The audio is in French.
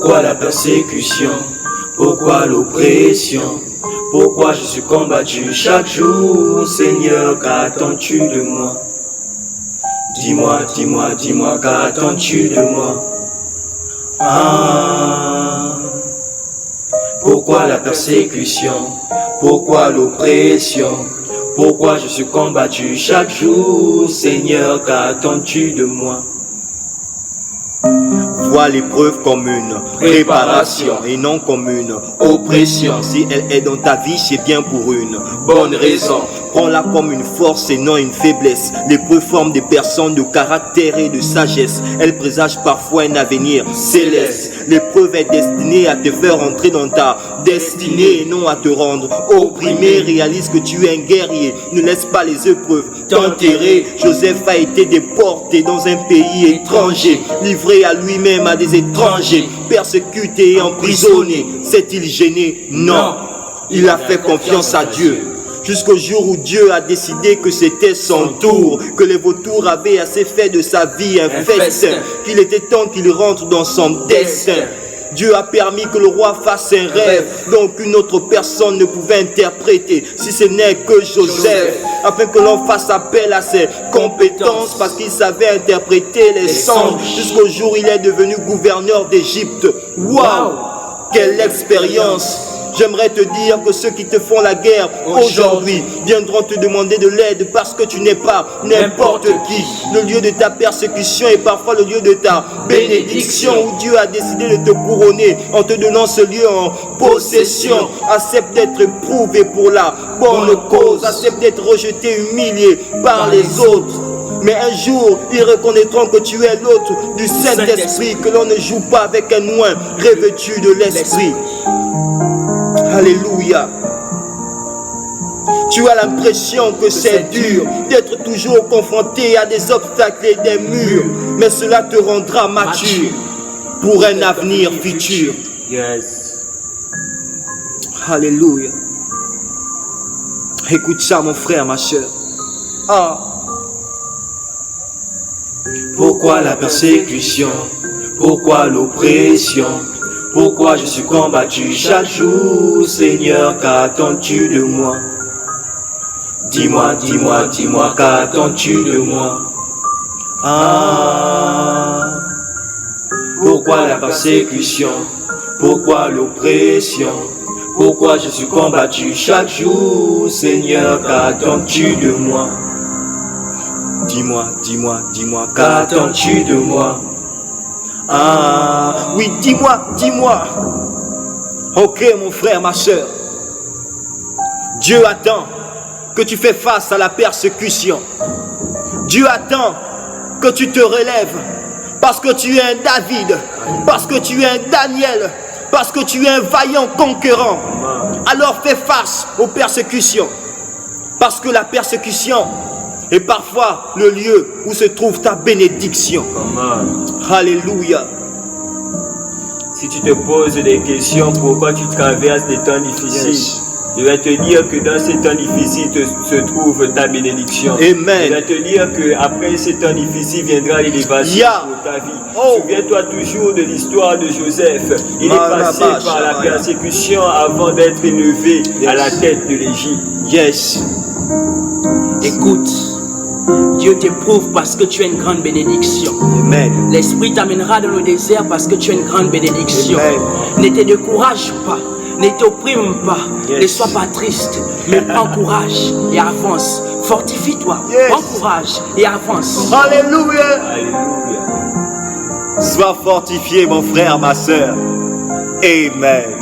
Pourquoi la persécution? Pourquoi l'oppression? Pourquoi je suis combattu chaque jour? Seigneur, qu'attends-tu de moi? Dis-moi, dis-moi, dis-moi, qu'attends-tu de moi? Pourquoi la persécution? Pourquoi l'oppression? Pourquoi je suis combattu chaque jour? Seigneur, qu'attends-tu de moi? Vois l'épreuve comme une préparation et non comme une oppression. Si elle est dans ta vie, c'est bien pour une bonne raison. Prends-la comme une force et non une faiblesse. L'épreuve forme des personnes de caractère et de sagesse. Elle présage parfois un avenir céleste. L'épreuve est destinée à te faire entrer dans ta destinée et non à te rendre opprimé. Réalise que tu es un guerrier. Ne laisse pas les épreuves t'enterrer. Joseph a été déporté dans un pays étranger, livré à lui-même à des étrangers, persécuté et emprisonné. S'est-il gêné? Non. Il a fait confiance à Dieu. Jusqu'au jour où Dieu a décidé que c'était son tour, que les vautours avaient assez fait de sa vie un festin, qu'il était temps qu'il rentre dans son destin. Dieu a permis que le roi fasse un rêve dont aucune autre personne ne pouvait interpréter, si ce n'est que Joseph, afin que l'on fasse appel à ses compétences, parce qu'il savait interpréter les songes, jusqu'au jour où il est devenu gouverneur d'Égypte. Waouh! Quelle expérience! J'aimerais te dire que ceux qui te font la guerre aujourd'hui viendront te demander de l'aide parce que tu n'es pas n'importe qui. Le lieu de ta persécution est parfois le lieu de ta bénédiction, où Dieu a décidé de te couronner en te donnant ce lieu en possession. Accepte d'être éprouvé pour la bonne cause. Accepte d'être rejeté, humilié par les autres. Mais un jour, ils reconnaîtront que tu es l'hôte du Saint-Esprit, que l'on ne joue pas avec un oint revêtu de l'Esprit. Alléluia. Tu as l'impression que c'est dur d'être toujours confronté à des obstacles et des murs, mais cela te rendra mature pour un avenir futur. Yes. Alléluia. Écoute ça, mon frère, ma soeur. Pourquoi la persécution? Pourquoi l'oppression? Pourquoi je suis combattu chaque jour? Seigneur, qu'attends-tu de moi? Dis-moi, dis-moi, dis-moi, qu'attends-tu de moi? Pourquoi la persécution? Pourquoi l'oppression? Pourquoi je suis combattu chaque jour? Seigneur, qu'attends-tu de moi? Dis-moi, dis-moi, dis-moi, qu'attends-tu de moi? Oui, dis-moi, dis-moi. Ok, mon frère, ma soeur. Dieu attend que tu fais face à la persécution. Dieu attend que tu te relèves parce que tu es un David, parce que tu es un Daniel, parce que tu es un vaillant conquérant. Alors fais face aux persécutions, parce que la persécution est parfois le lieu où se trouve ta bénédiction. Alléluia. Si tu te poses des questions, pourquoi tu traverses des temps difficiles, je vais te dire que dans ces temps difficiles se trouve ta bénédiction. Amen. Je vais te dire qu'après ces temps difficiles viendra l'élévation pour ta vie. Souviens-toi toujours de l'histoire de Joseph. Il est passé par la persécution avant d'être élevé à la tête de l'Égypte. Yes. Écoute, Dieu t'éprouve parce que tu as une grande bénédiction. Amen. L'Esprit t'amènera dans le désert parce que tu as une grande bénédiction. Amen. Ne te décourage pas, ne t'opprime pas, ne sois pas triste, mais prends courage et avance. Fortifie-toi, prends courage et avance. Alléluia. Alléluia. Sois fortifié, mon frère, ma soeur. Amen.